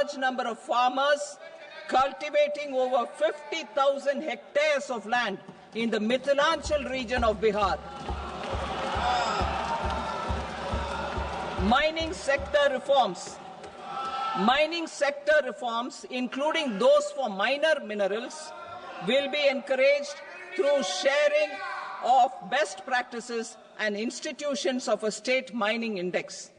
large number of farmers cultivating over 50,000 hectares of land in the Mithilanchal region of Bihar. Mining sector reforms, including those for minor minerals, will be encouraged through sharing of best practices and institutions of a state mining index.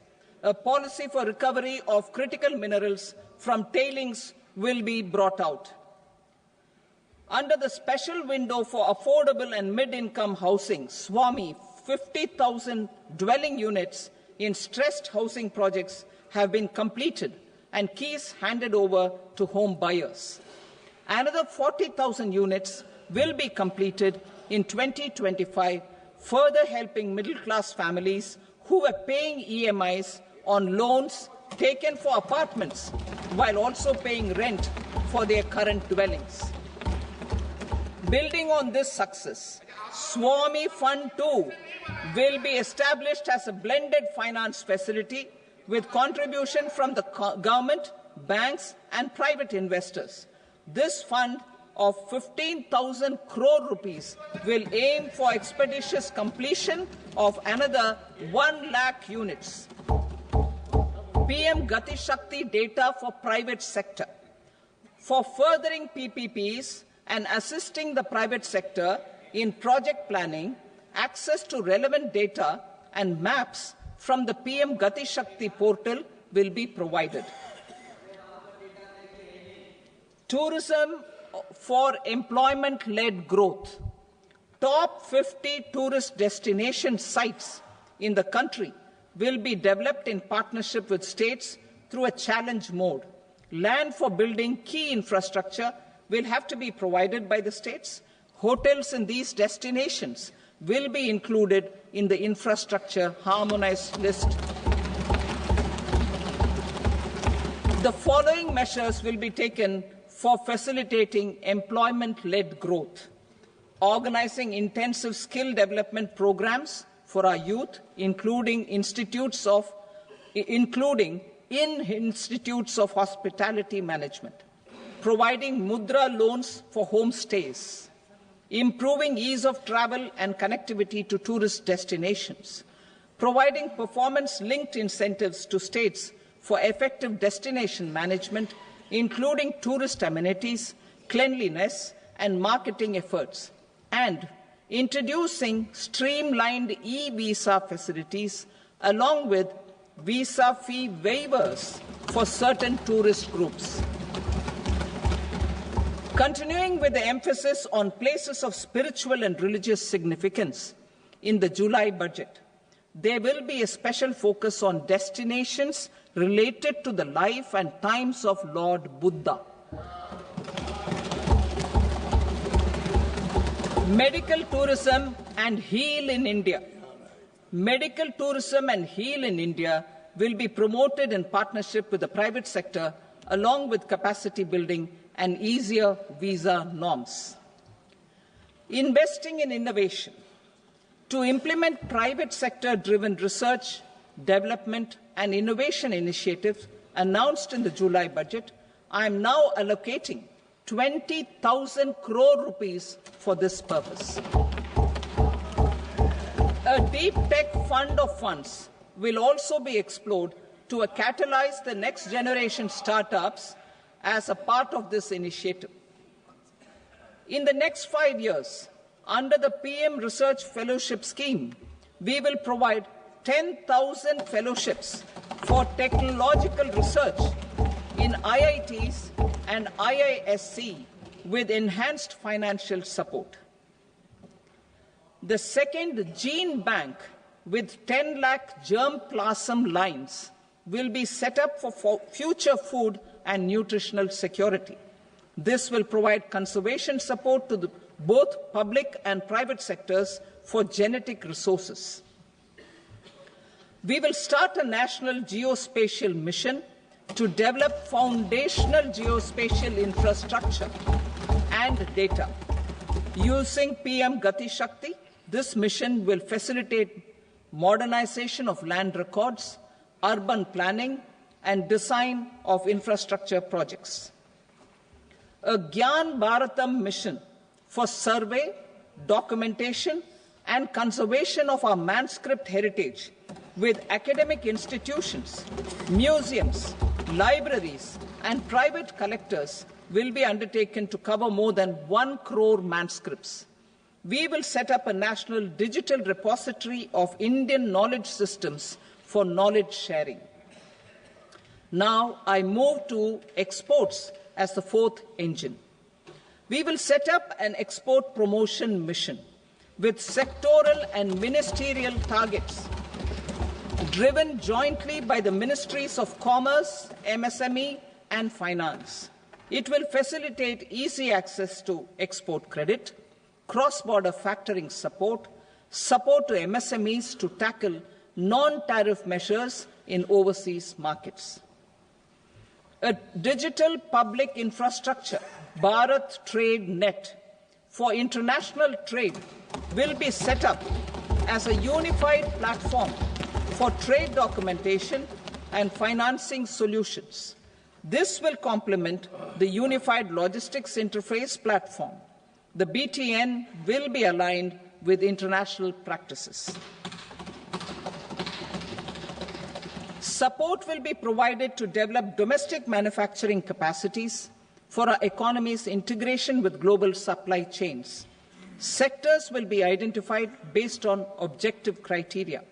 A policy for recovery of critical minerals from tailings will be brought out. Under the special window for affordable and mid-income housing, SWAMI, 50,000 dwelling units in stressed housing projects have been completed and keys handed over to home buyers. Another 40,000 units will be completed in 2025, further helping middle-class families who were paying EMIs on loans taken for apartments while also paying rent for their current dwellings. Building on this success, SWAMI Fund 2 will be established as a blended finance facility with contribution from the government, banks and private investors. This fund of 15,000 crore rupees will aim for expeditious completion of another 1 lakh units. PM Gati Shakti data for private sector. For furthering PPPs and assisting the private sector in project planning, access to relevant data and maps from the PM Gati Shakti portal will be provided. Tourism for employment-led growth. Top 50 tourist destination sites in the country will be developed in partnership with states through a challenge mode. Land for building key infrastructure will have to be provided by the states. Hotels in these destinations will be included in the infrastructure harmonized list. The following measures will be taken for facilitating employment-led growth: organizing intensive skill development programs for our youth, including in institutes of hospitality management, providing mudra loans for homestays, improving ease of travel and connectivity to tourist destinations, providing performance-linked incentives to states for effective destination management, including tourist amenities, cleanliness, and marketing efforts, and introducing streamlined e-visa facilities along with visa fee waivers for certain tourist groups. Continuing with the emphasis on places of spiritual and religious significance, in the July budget, there will be a special focus on destinations related to the life and times of Lord Buddha. Medical tourism and heal in India. Medical tourism and heal in India will be promoted in partnership with the private sector, along with capacity building and easier visa norms. Investing in innovation. To implement private sector-driven research, development and innovation initiatives announced in the July budget, I am now allocating 20,000 crore rupees for this purpose. A deep tech fund of funds will also be explored to catalyze the next generation startups as a part of this initiative. In the next 5 years, under the PM Research Fellowship Scheme, we will provide 10,000 fellowships for technological research in IITs and IISc with enhanced financial support. The second gene bank with 10 lakh germplasm lines will be set up for future food and nutritional security. This will provide conservation support to both public and private sectors for genetic resources. We will start a national geospatial mission to develop foundational geospatial infrastructure and data. Using PM Gati Shakti, this mission will facilitate modernization of land records, urban planning, and design of infrastructure projects. A Gyan Bharatam mission for survey, documentation, and conservation of our manuscript heritage with academic institutions, museums, libraries, and private collectors will be undertaken to cover more than 1 crore manuscripts. We will set up a national digital repository of Indian knowledge systems for knowledge sharing. Now I move to exports as the fourth engine. We will set up an export promotion mission with sectoral and ministerial targets driven jointly by the Ministries of Commerce, MSME, and Finance. It will facilitate easy access to export credit, cross-border factoring support, support to MSMEs to tackle non-tariff measures in overseas markets. A digital public infrastructure, Bharat Trade Net, for international trade will be set up as a unified platform for trade documentation and financing solutions. This will complement the Unified Logistics Interface platform. The BTN will be aligned with international practices. Support will be provided to develop domestic manufacturing capacities for our economy's integration with global supply chains. Sectors will be identified based on objective criteria.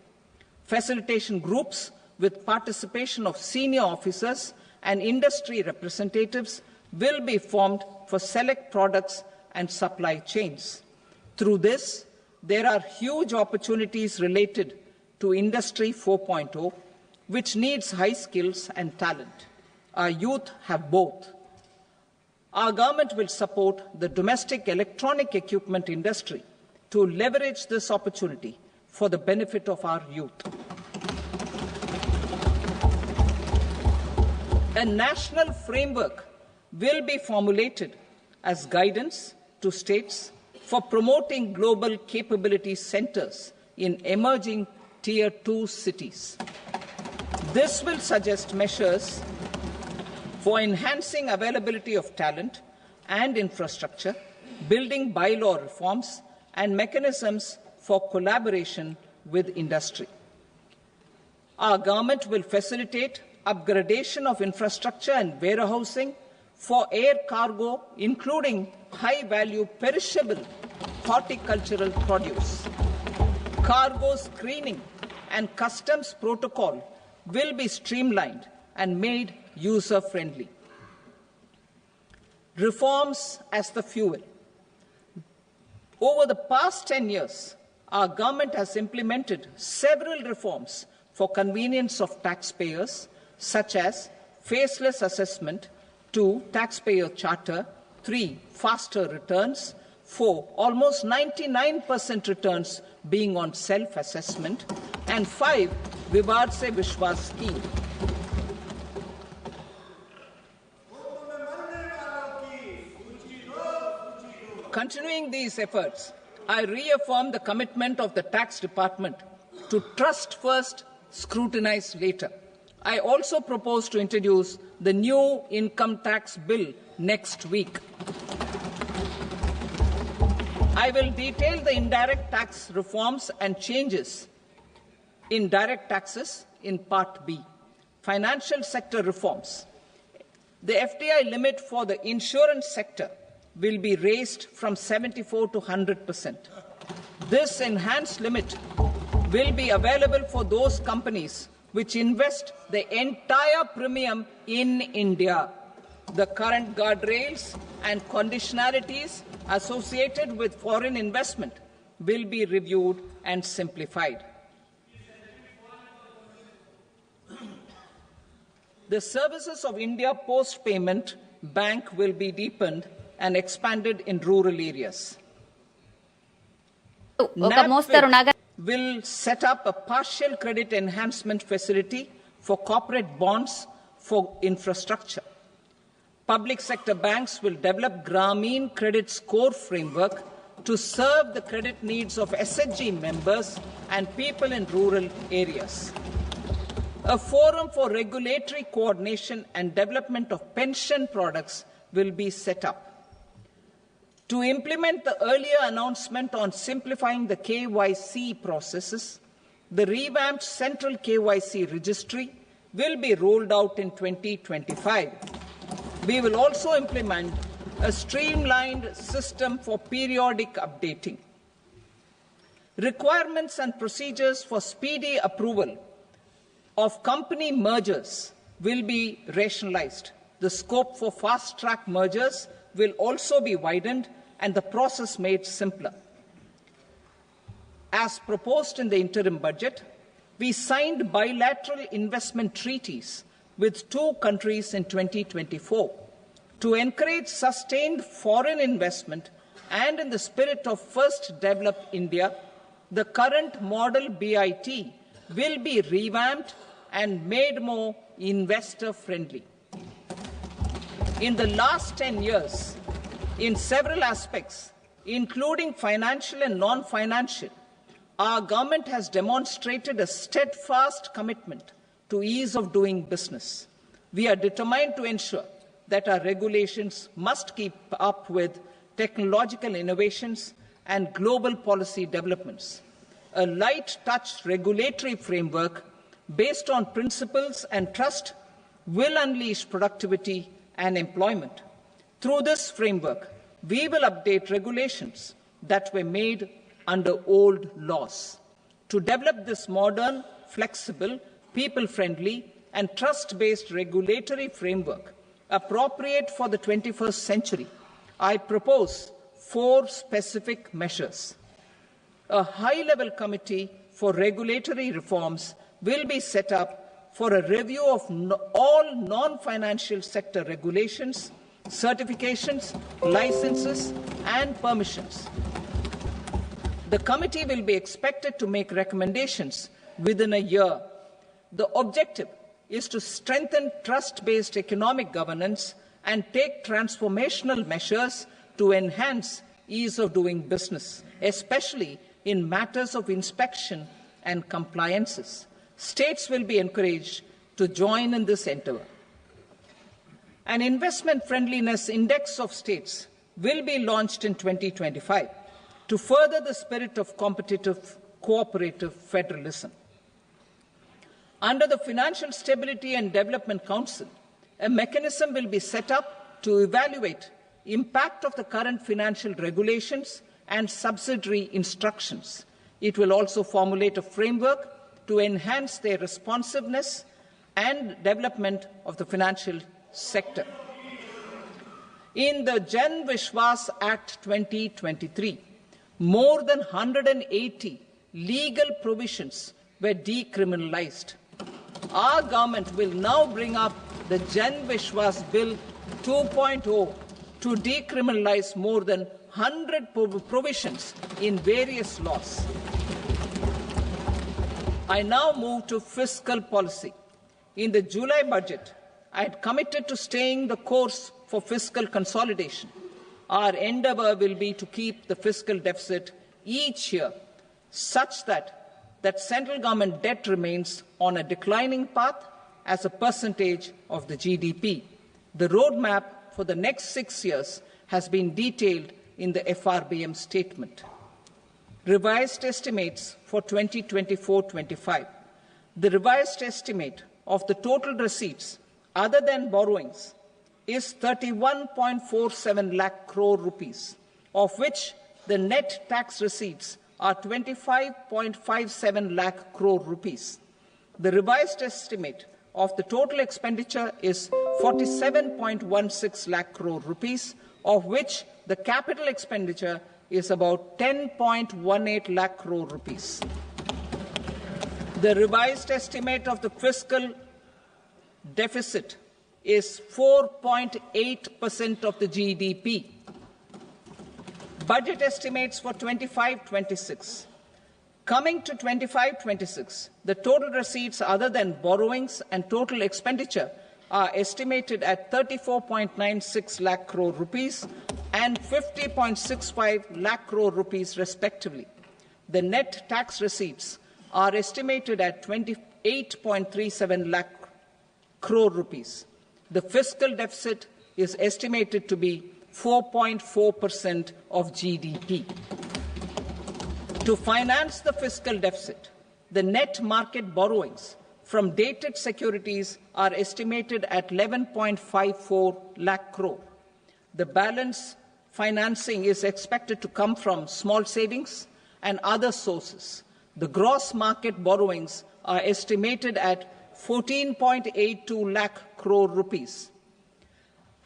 Facilitation groups with participation of senior officers and industry representatives will be formed for select products and supply chains. Through this, there are huge opportunities related to Industry 4.0, which needs high skills and talent. Our youth have both. Our government will support the domestic electronic equipment industry to leverage this opportunity for the benefit of our youth. A national framework will be formulated as guidance to states for promoting global capability centers in emerging Tier 2 cities. This will suggest measures for enhancing availability of talent and infrastructure, building bylaw reforms, and mechanisms for collaboration with industry. Our government will facilitate upgradation of infrastructure and warehousing for air cargo, including high-value perishable horticultural produce. Cargo screening and customs protocol will be streamlined and made user-friendly. Reforms as the fuel. Over the past 10 years, our government has implemented several reforms for convenience of taxpayers, such as faceless assessment, 2, taxpayer charter, 3, faster returns, 4, almost 99% returns being on self-assessment, and 5, Vivad Se Vishwas scheme. Continuing these efforts, I reaffirm the commitment of the Tax Department to trust first, scrutinize later. I also propose to introduce the new income tax bill next week. I will detail the indirect tax reforms and changes in direct taxes in Part B. Financial sector reforms. The FDI limit for the insurance sector will be raised from 74 to 100%. This enhanced limit will be available for those companies which invest the entire premium in India. The current guardrails and conditionalities associated with foreign investment will be reviewed and simplified. The services of India Post Payment Bank will be deepened and expanded in rural areas. NABFID will set up a partial credit enhancement facility for corporate bonds for infrastructure. Public sector banks will develop Grameen Credit Score framework to serve the credit needs of SHG members and people in rural areas. A forum for regulatory coordination and development of pension products will be set up. To implement the earlier announcement on simplifying the KYC processes, the revamped Central KYC Registry will be rolled out in 2025. We will also implement a streamlined system for periodic updating. Requirements and procedures for speedy approval of company mergers will be rationalized. The scope for fast-track mergers will also be widened and the process made simpler. As proposed in the interim budget, we signed bilateral investment treaties with 2 countries in 2024 to encourage sustained foreign investment, and in the spirit of First Develop India, the current model BIT will be revamped and made more investor-friendly. In the last 10 years, in several aspects, including financial and non-financial, our government has demonstrated a steadfast commitment to ease of doing business. We are determined to ensure that our regulations must keep up with technological innovations and global policy developments. A light-touch regulatory framework based on principles and trust will unleash productivity and employment. Through this framework, we will update regulations that were made under old laws. To develop this modern, flexible, people-friendly and trust-based regulatory framework appropriate for the 21st century, I propose 4 specific measures. A high-level committee for regulatory reforms will be set up for a review of all non-financial sector regulations, certifications, licenses, and permissions. The committee will be expected to make recommendations within a year. The objective is to strengthen trust-based economic governance and take transformational measures to enhance ease of doing business, especially in matters of inspection and compliances. States will be encouraged to join in this endeavour. An investment friendliness index of states will be launched in 2025 to further the spirit of competitive, cooperative federalism. Under the Financial Stability and Development Council, a mechanism will be set up to evaluate impact of the current financial regulations and subsidiary instructions. It will also formulate a framework to enhance their responsiveness and development of the financial sector. In the Jan Vishwas Act 2023, more than 180 legal provisions were decriminalized. Our government will now bring up the Jan Vishwas Bill 2.0 to decriminalize more than 100 provisions in various laws. I now move to fiscal policy. In the July budget, I had committed to staying the course for fiscal consolidation. Our endeavour will be to keep the fiscal deficit each year such that central government debt remains on a declining path as a percentage of the GDP. The roadmap for the next 6 years has been detailed in the FRBM statement. Revised estimates for 2024-25. The revised estimate of the total receipts other than borrowings is 31.47 lakh crore rupees, of which the net tax receipts are 25.57 lakh crore rupees. The revised estimate of the total expenditure is 47.16 lakh crore rupees, of which the capital expenditure is about 10.18 lakh crore rupees. The revised estimate of the fiscal deficit is 4.8% of the GDP. Budget estimates for 25-26. Coming to 25-26, the total receipts other than borrowings and total expenditure are estimated at 34.96 lakh crore rupees and 50.65 lakh crore rupees respectively. The net tax receipts are estimated at 8.37 lakh crore rupees. The fiscal deficit is estimated to be 4.4% of GDP. To finance the fiscal deficit, the net market borrowings from dated securities are estimated at 11.54 lakh crore. The balance financing is expected to come from small savings and other sources. The gross market borrowings are estimated at 14.82 lakh crore rupees.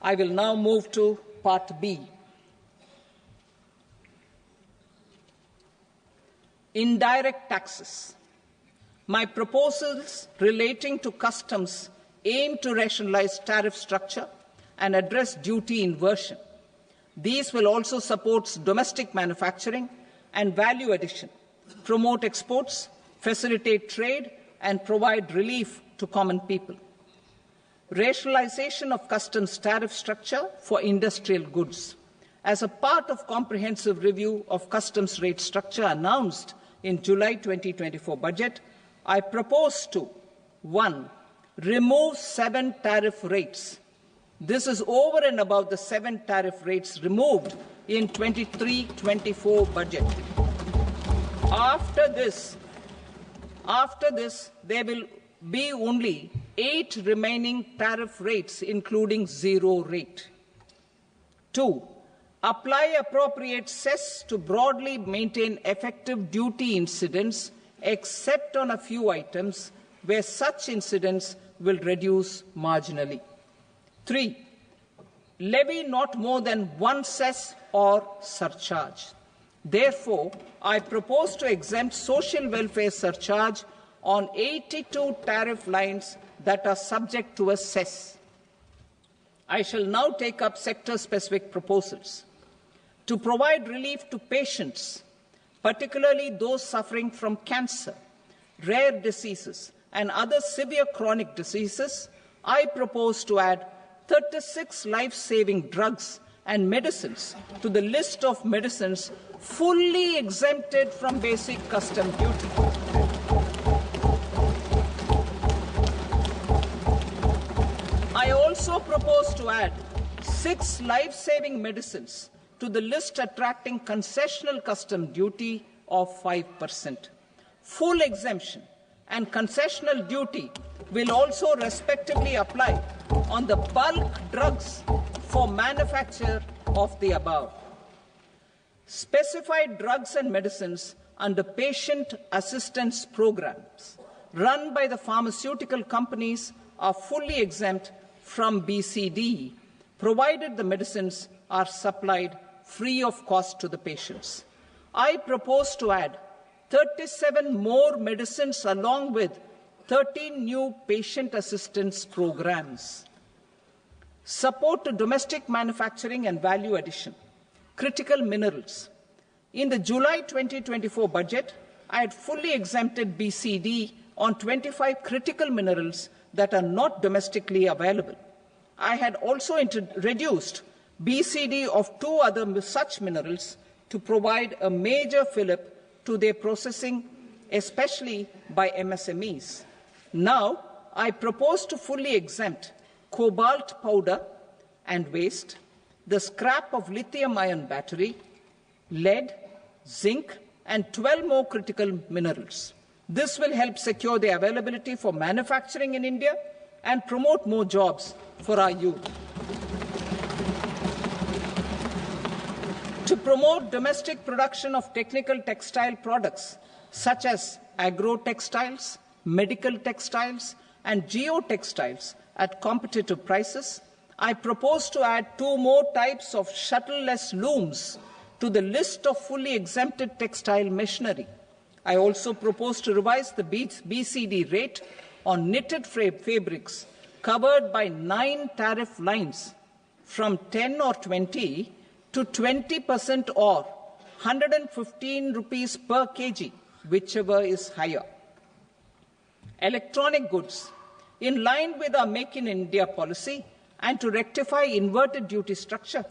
I will now move to Part B. Indirect taxes. My proposals relating to customs aim to rationalize tariff structure and address duty inversion. These will also support domestic manufacturing and value addition, promote exports, facilitate trade, and provide relief to common people. Rationalization of customs tariff structure for industrial goods. As a part of comprehensive review of customs rate structure announced in July 2024 budget, I propose to 1. Remove 7 tariff rates. This is over and above the 7 tariff rates removed in 23-24 budget. After this, there will be only 8 remaining tariff rates, including 0 rate. 2. Apply appropriate cess to broadly maintain effective duty incidence, except on a few items where such incidence will reduce marginally. 3. Levy not more than 1 cess or surcharge. Therefore, I propose to exempt social welfare surcharge on 82 tariff lines that are subject to a cess. I shall now take up sector-specific proposals. To provide relief to patients, particularly those suffering from cancer, rare diseases, and other severe chronic diseases, I propose to add 36 life-saving drugs and medicines to the list of medicines fully exempted from basic custom duty. I also propose to add 6 life-saving medicines to the list attracting concessional custom duty of 5%. Full exemption and concessional duty will also respectively apply on the bulk drugs for manufacture of the above. Specified drugs and medicines under patient assistance programs run by the pharmaceutical companies are fully exempt from BCD, provided the medicines are supplied free of cost to the patients. I propose to add 37 more medicines along with 13 new patient assistance programs. Support to domestic manufacturing and value addition. Critical minerals. In the July 2024 budget, I had fully exempted BCD on 25 critical minerals that are not domestically available. I had also reduced BCD of 2 other such minerals to provide a major fillip to their processing, especially by MSMEs. Now, I propose to fully exempt cobalt powder and waste, the scrap of lithium-ion battery, lead, zinc, and 12 more critical minerals. This will help secure their availability for manufacturing in India and promote more jobs for our youth. To promote domestic production of technical textile products such as agro-textiles, medical textiles, and geotextiles at competitive prices, I propose to add 2 more types of shuttle-less looms to the list of fully exempted textile machinery. I also propose to revise the BCD rate on knitted fabrics covered by 9 tariff lines from 10 or 20 to 20% or 115 rupees per kg, whichever is higher. Electronic goods. In line with our Make in India policy and to rectify inverted duty structure,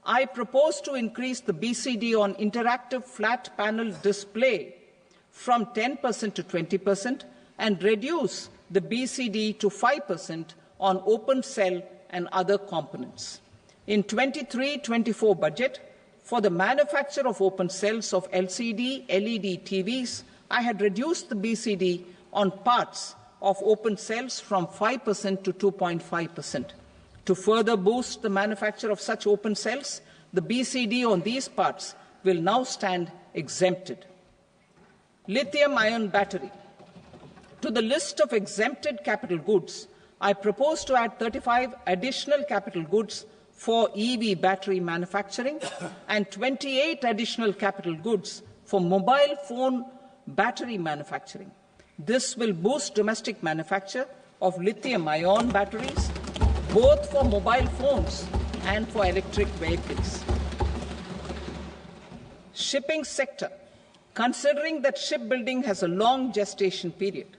I propose to increase the BCD on interactive flat panel display from 10% to 20% and reduce the BCD to 5% on open cell and other components. In 23-24 budget, for the manufacture of open cells of LCD, LED TVs, I had reduced the BCD on parts of open cells from 5% to 2.5%. To further boost the manufacture of such open cells, the BCD on these parts will now stand exempted. Lithium-ion battery. To the list of exempted capital goods, I propose to add 35 additional capital goods for EV battery manufacturing and 28 additional capital goods for mobile phone battery manufacturing. This will boost domestic manufacture of lithium-ion batteries, both for mobile phones and for electric vehicles. Shipping sector. Considering that shipbuilding has a long gestation period,